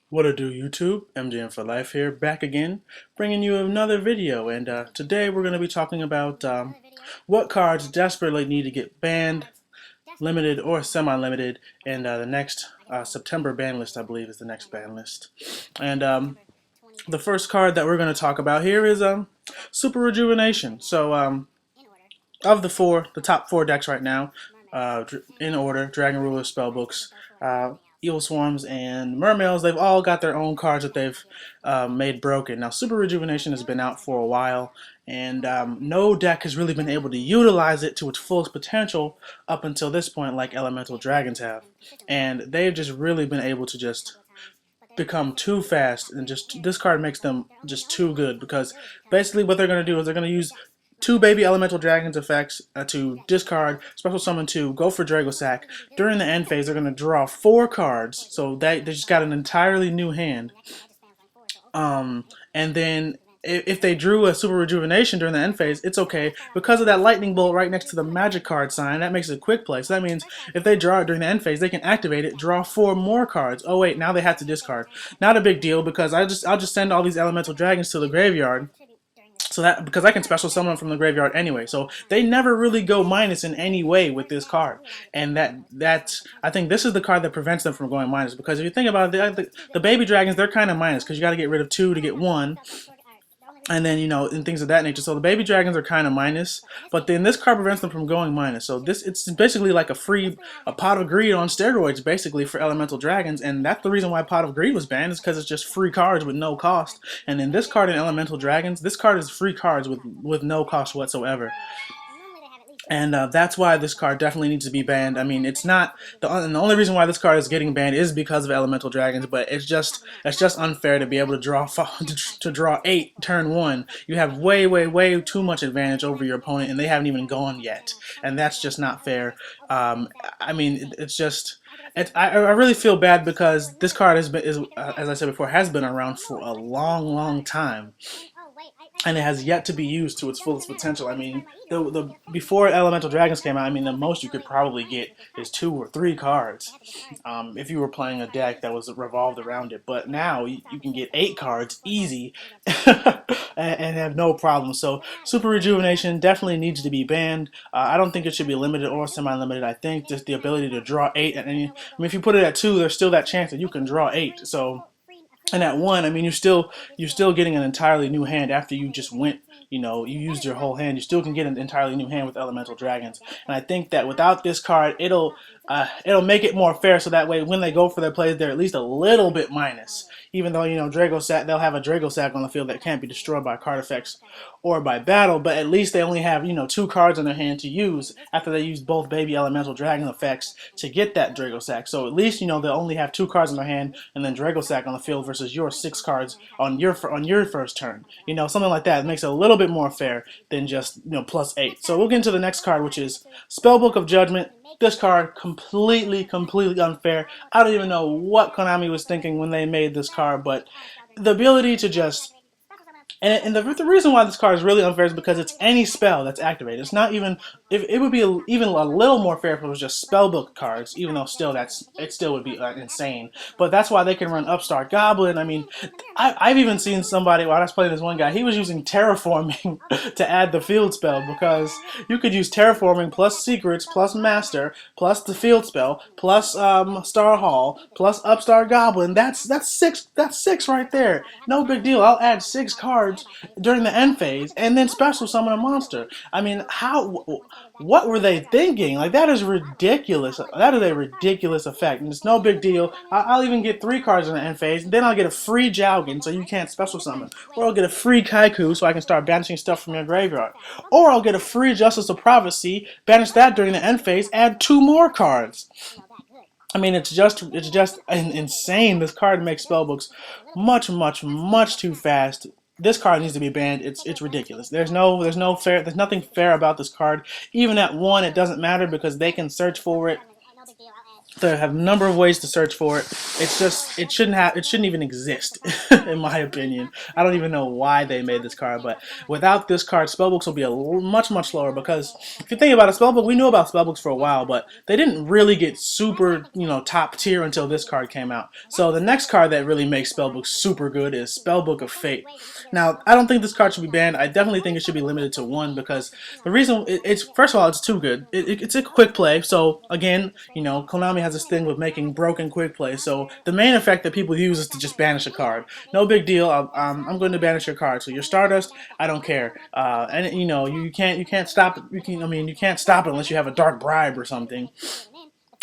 What to do, YouTube? MJM for Life here, back again, bringing you another video. And today we're going to be talking about what cards desperately need to get banned, limited or semi-limited, in the next September ban list. I believe is the next ban list. And the first card that we're going to talk about here is Super Rejuvenation. So of the top four decks right now, in order: Dragon Ruler, Spellbooks, Eel Swarms, and Mermails. They've all got their own cards that they've made broken. Now, Super Rejuvenation has been out for a while, and no deck has really been able to utilize it to its fullest potential up until this point, like Elemental Dragons have. And they've just really been able to just become too fast, and just this card makes them just too good, because basically what they're going to do is they're going to use two baby elemental dragons effects to discard special summon two, go for Dragosack. During the end phase they're going to draw four cards, so they just got an entirely new hand. And then if they drew a Super Rejuvenation during the end phase, it's okay, because of that lightning bolt right next to the magic card sign. That makes it a quick play. So that means if they draw it during the end phase, they can activate it, draw four more cards. Oh wait, now they have to discard. Not a big deal, because I'll just send all these elemental dragons to the graveyard. So that, because I can special summon them from the graveyard anyway, so they never really go minus in any way with this card, and that's I think this is the card that prevents them from going minus. Because if you think about it, the baby dragons, they're kind of minus because you got to get rid of two to get one, and then and things of that nature. So the baby dragons are kind of minus, but then this card prevents them from going minus. So it's basically like a pot of greed on steroids, basically, for elemental dragons. And that's the reason why pot of greed was banned, is because it's just free cards with no cost. And then this card in elemental dragons, this card is free cards with no cost whatsoever. And that's why this card definitely needs to be banned. I mean, it's not the only reason why this card is getting banned is because of elemental dragons, but it's just unfair to be able to draw to draw 8 turn 1. You have way too much advantage over your opponent, and they haven't even gone yet, and that's just not fair. I mean, it's just. I really feel bad, because this card as I said before, has been around for a long time, and it has yet to be used to its fullest potential. I mean, the before Elemental Dragons came out, I mean, the most you could probably get is 2 or 3 cards, if you were playing a deck that was revolved around it. But now you can get 8 cards easy and have no problem. So Super Rejuvenation definitely needs to be banned. I don't think it should be limited or semi-limited. I think just the ability to draw 8, and I mean, if you put it at 2, there's still that chance that you can draw 8. So. And at 1, I mean, you're still getting an entirely new hand after you just went. You used your whole hand. You still can get an entirely new hand with Elemental Dragons. And I think that without this card, it'll make it more fair. So that way, when they go for their plays, they're at least a little bit minus. Even though Dragosack, they'll have a Dragosack on the field that can't be destroyed by card effects or by battle. But at least they only have 2 cards in their hand to use after they use both baby Elemental Dragon effects to get that Dragosack. So at least they'll only have 2 cards in their hand and then Dragosack on the field versus your 6 cards on your first turn. Something like that. It makes it a little bit more fair than just plus 8. So we'll get into the next card, which is Spellbook of Judgment. This card completely unfair. I don't even know what Konami was thinking when they made this card, but the ability to just and the reason why this card is really unfair is because it's any spell that's activated. It's not even, if it would be even a little more fair if it was just spellbook cards, even though it still would be insane. But that's why they can run Upstart Goblin. I mean, I've even seen somebody, while I was playing this one guy, he was using Terraforming to add the field spell, because you could use Terraforming plus Secrets plus Master plus the field spell plus Star Hall plus Upstart Goblin. That's 6 right there. No big deal. I'll add 6 cards during the end phase and then special summon a monster. I mean, what were they thinking? Like, that is ridiculous. That is a ridiculous effect, and it's no big deal. I'll even get 3 cards in the end phase, and then I'll get a free Jowgen, so you can't special summon. Or I'll get a free Kaiku, so I can start banishing stuff from your graveyard. Or I'll get a free Justice of Prophecy, banish that during the end phase, add 2 more cards. I mean, it's just insane. This card makes spellbooks much too fast. This card needs to be banned. It's ridiculous. There's nothing fair about this card. Even at 1, it doesn't matter, because they can search for it. They have a number of ways to search for it. It's just it shouldn't even exist, in my opinion. I don't even know why they made this card, but without this card, spellbooks will be much slower. Because if you think about it, spellbook we knew about spellbooks for a while, but they didn't really get super top tier until this card came out. So the next card that really makes spellbooks super good is Spellbook of Fate. Now I don't think this card should be banned. I definitely think it should be limited to one because the reason it's first of all it's too good. It's a quick play. So again, Konami has this thing with making broken quick play. So the main effect that people use is to just banish a card. No big deal. I'm going to banish your card. So your Stardust, I don't care. And you can't stop it. You can't stop it unless you have a Dark Bribe or something.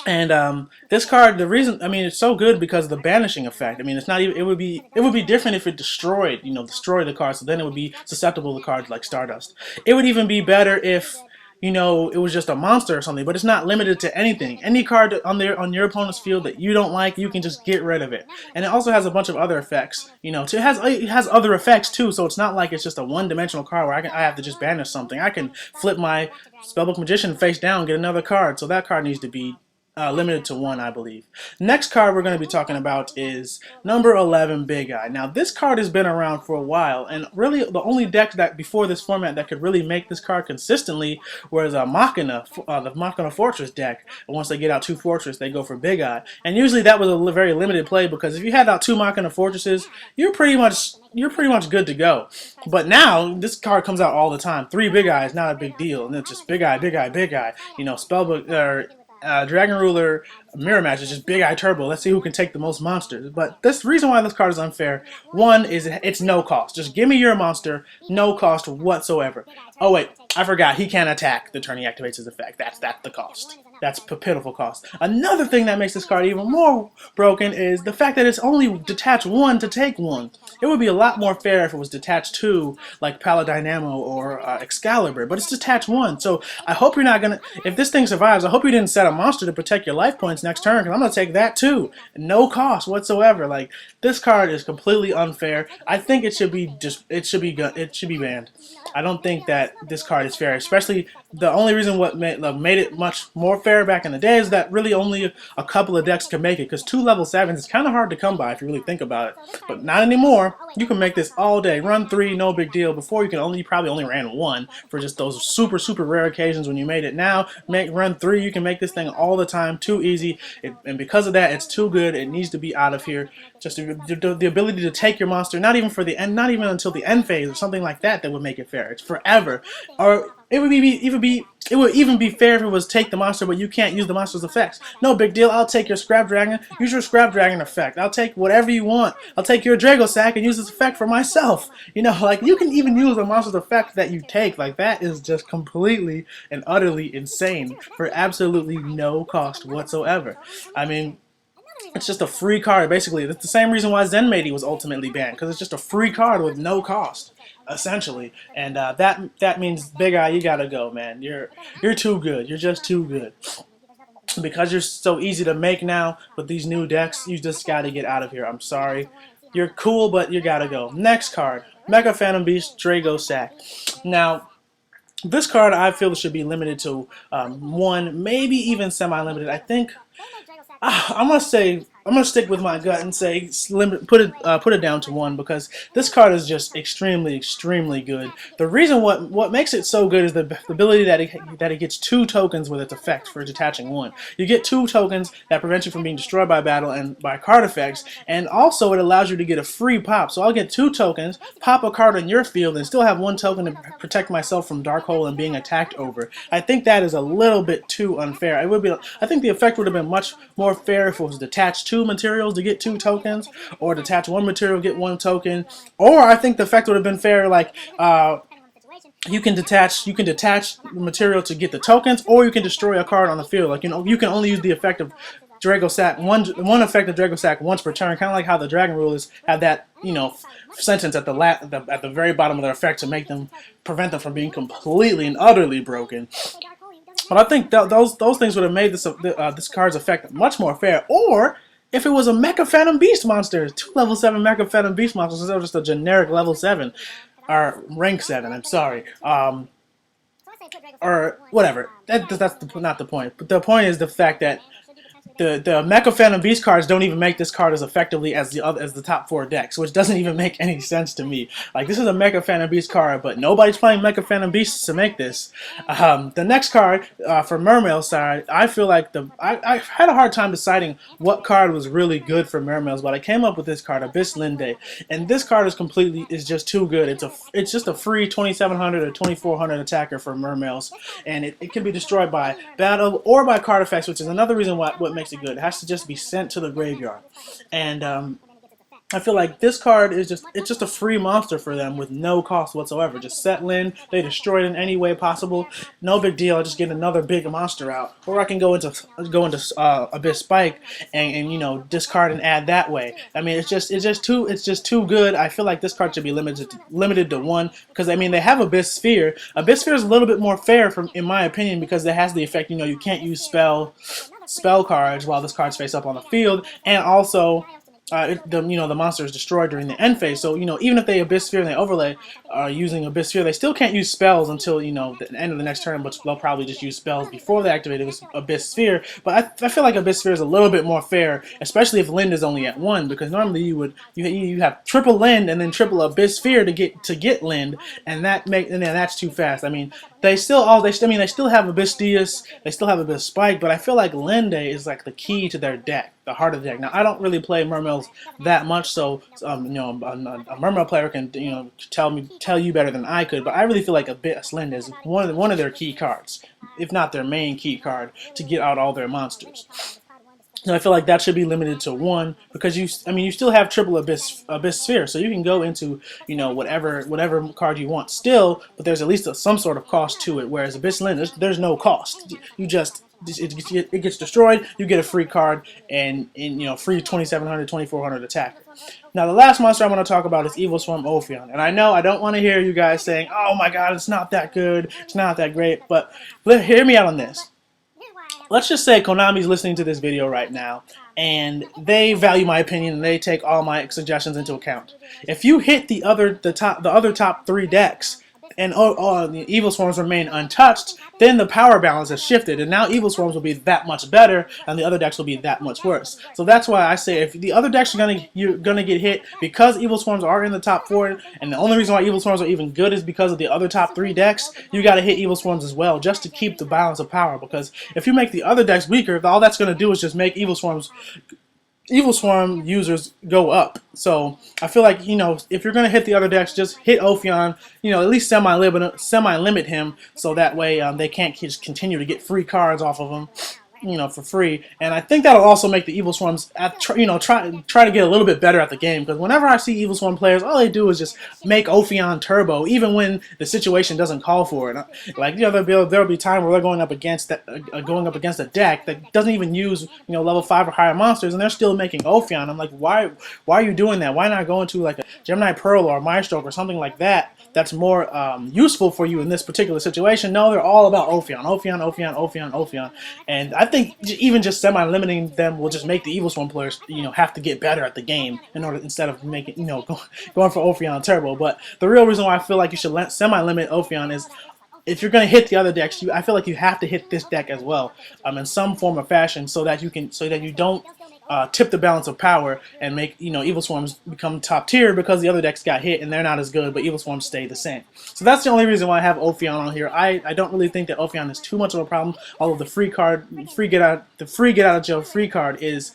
And this card, the reason, it's so good because of the banishing effect. It's not even. It would be different if it destroyed the card. So then it would be susceptible to cards like Stardust. It would even be better if it was just a monster or something. But it's not limited to anything. Any card on your opponent's field that you don't like, you can just get rid of it. And it also has a bunch of other effects. It has other effects too. So it's not like it's just a one-dimensional card where I have to just banish something. I can flip my Spellbook Magician face down, get another card. So that card needs to be limited to one, I believe. Next card we're going to be talking about is number 11, Big Eye. Now, this card has been around for a while, and really the only deck that before this format that could really make this card consistently was Machina, the Machina Fortress deck. And once they get out 2 Fortress, they go for Big Eye. And usually that was a very limited play because if you had out 2 Machina Fortresses, you're pretty much good to go. But now this card comes out all the time. 3 Big Eyes, not a big deal, and it's just Big Eye, Big Eye, Big Eye. Spellbook or Dragon Ruler mirror match is just Big Eye Turbo. Let's see who can take the most monsters. But this reason why this card is unfair, one is it's no cost. Just give me your monster, no cost whatsoever. Oh wait, I forgot. He can't attack the turn he activates his effect. That's the cost. That's a pitiful cost. Another thing that makes this card even more broken is the fact that it's only detach 1 to take 1. It would be a lot more fair if it was detached 2, like Paladinamo or Excalibur, but it's detached 1. So I hope you're not gonna. If this thing survives, I hope you didn't set a monster to protect your life points next turn, because I'm gonna take that too, no cost whatsoever. Like, this card is completely unfair. I think it should be banned. I don't think that this card is fair, especially the only reason what made it much more fair back in the day is that really only a couple of decks can make it, because 2 level 7s is kind of hard to come by if you really think about it. But not anymore. You can make this all day. Run 3, no big deal. Before you probably only ran 1 for just those super rare occasions when you made it. Now run 3, you can make this thing all the time. Too easy, and because of that, it's too good. It needs to be out of here. Just the ability to take your monster, not even for the end, not even until the end phase or something like that would make it fair. It's forever. Or it would even be fair if it was take the monster, but you can't use the monster's effects. No big deal. I'll take your Scrap Dragon. Use your Scrap Dragon effect. I'll take whatever you want. I'll take your Dragosack and use this effect for myself. Like, you can even use the monster's effect that you take. Like, that is just completely and utterly insane for absolutely no cost whatsoever. It's just a free card, basically. That's the same reason why Zenmaity was ultimately banned, because it's just a free card with no cost, essentially. And that means, Big Eye, you gotta go, man. You're too good. You're just too good. Because you're so easy to make now with these new decks, you just gotta get out of here. I'm sorry. You're cool, but you gotta go. Next card, Mega Phantom Beast Dragosack. Now, this card I feel should be limited to 1, maybe even semi-limited. I think I'm gonna stick with my gut and say put it down to 1, because this card is just extremely good. The reason what makes it so good is the ability that it gets 2 tokens with its effect for detaching 1. You get 2 tokens that prevent you from being destroyed by battle and by card effects, and also it allows you to get a free pop. So I'll get 2 tokens, pop a card on your field, and still have 1 token to protect myself from Dark Hole and being attacked over. I think that is a little bit too unfair. I think the effect would have been much more fair if it was detached 2 materials to get 2 tokens, or detach 1 material, get 1 token. Or I think the effect would have been fair, like you can detach material to get the tokens, or you can destroy a card on the field. Like, you can only use the effect of Dragosack, one effect of Dragosack once per turn, kind of like how the Dragon Rulers have that sentence at the very bottom of their effect to prevent them from being completely and utterly broken. But I think those things would have made this card's effect much more fair. Or if it was a Mecha Phantom Beast monster, 2 level 7 Mecha Phantom Beast monsters instead of just a generic level 7 or rank 7. I'm sorry. Or whatever. That's not the point. But the point is the fact that the Mecha Phantom Beast cards don't even make this card as effectively as the top 4 decks, which doesn't even make any sense to me. Like, this is a Mecha Phantom Beast card, but nobody's playing Mecha Phantom Beasts to make this. The next card for Mermail's side, I feel like I had a hard time deciding what card was really good for Mermail's, but I came up with this card, Abyss Linde, and this card is just too good. It's just a free 2700 or 2400 attacker for Mermail's, and it can be destroyed by battle or by card effects, which is another reason what makes it good. It has to just be sent to the graveyard, and I feel like this card is just a free monster for them with no cost whatsoever. Just set Lyn, they destroy it in any way possible. No big deal. I just get another big monster out, or I can go into Abyss Spike and you know, discard and add that way. I mean, it's just too good. I feel like this card should be limited to 1, because I mean, they have Abyss Sphere. Abyss Sphere is a little bit more fair in my opinion, because it has the effect, you know, you can't use spell cards while this card's face up on the field, and also the monster is destroyed during the end phase. So, you know, even if they Abyss Sphere and they overlay using Abyss Sphere, they still can't use spells until, you know, the end of the next turn, but they'll probably just use spells before they activate Abyss Sphere. But I feel like Abyss Sphere is a little bit more fair, especially if Lyn is only at 1, because normally you have triple Lyn and then triple Abyss Sphere to get Lyn, and then that's too fast. I mean, they still have Abyss Dias, they still have Abyss Spike, but I feel like Linde is like the key to their deck, the heart of the deck. Now, I don't really play Mermails that much, so you know, a Mermail player can, you know, tell you better than I could, but I really feel like Abyss Linde is one of their key cards, if not their main key card, to get out all their monsters. So I feel like that should be limited to 1, because you still have triple Abyss Sphere, so you can go into, you know, whatever card you want still, but there's at least some sort of cost to it. Whereas Abyss Linde, there's no cost. It gets destroyed, you get a free card, and you know, free 2700, 2400 attacker. Now, the last monster I want to talk about is Evilswarm Ophion, and I know I don't want to hear you guys saying, "Oh my God, it's not that good, it's not that great," but hear me out on this. Let's just say Konami's listening to this video right now, and they value my opinion and they take all my suggestions into account. If you hit the other top 3 decks, and the Evilswarms remain untouched, then the power balance has shifted, and now Evilswarms will be that much better, and the other decks will be that much worse. So that's why I say, if the other decks you're gonna get hit, because Evilswarms are in the top 4, and the only reason why Evilswarms are even good is because of the other top 3 decks, you gotta hit Evilswarms as well, just to keep the balance of power. Because if you make the other decks weaker, all that's gonna do is just make Evilswarm users go up. So I feel like, you know, if you're going to hit the other decks, just hit Ophion, you know, at least semi-limit him, so that way they can't just continue to get free cards off of him, you know, for free. And I think that'll also make the Evilswarms, try to get a little bit better at the game, because whenever I see Evilswarm players, all they do is just make Ophion turbo, even when the situation doesn't call for it. Like, you know, there'll be time where they're going up against a deck that doesn't even use, you know, level 5 or higher monsters, and they're still making Ophion. I'm like, why are you doing that? Why not go into like a Gemini Pearl or a Maestro or something like that? That's more useful for you in this particular situation. No, they're all about Ophion, and I think even just semi-limiting them will just make the Evilswarm players, you know, have to get better at the game instead of making, you know, going for Ophion Turbo. But the real reason why I feel like you should semi-limit Ophion is, if you're going to hit the other decks, I feel like you have to hit this deck as well, in some form or fashion, so that you don't tip the balance of power and make, you know, Evilswarms become top tier because the other decks got hit and they're not as good, but Evilswarms stay the same. So that's the only reason why I have Ophion on here. I don't really think that Ophion is too much of a problem, although the free get out of jail free card is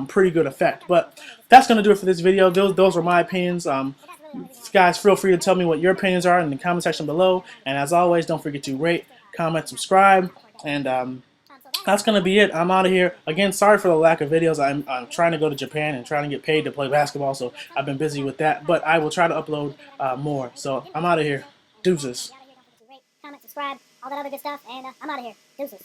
pretty good effect. But that's going to do it for this video. Those were my opinions. Guys, feel free to tell me what your opinions are in the comment section below. And as always, don't forget to rate, comment, subscribe, and that's going to be it. I'm out of here. Again, sorry for the lack of videos. I'm trying to go to Japan and trying to get paid to play basketball, so I've been busy with that. But I will try to upload more. So I'm out of here. Deuces. Comment, subscribe, all that other good stuff, and I'm out of here. Deuces.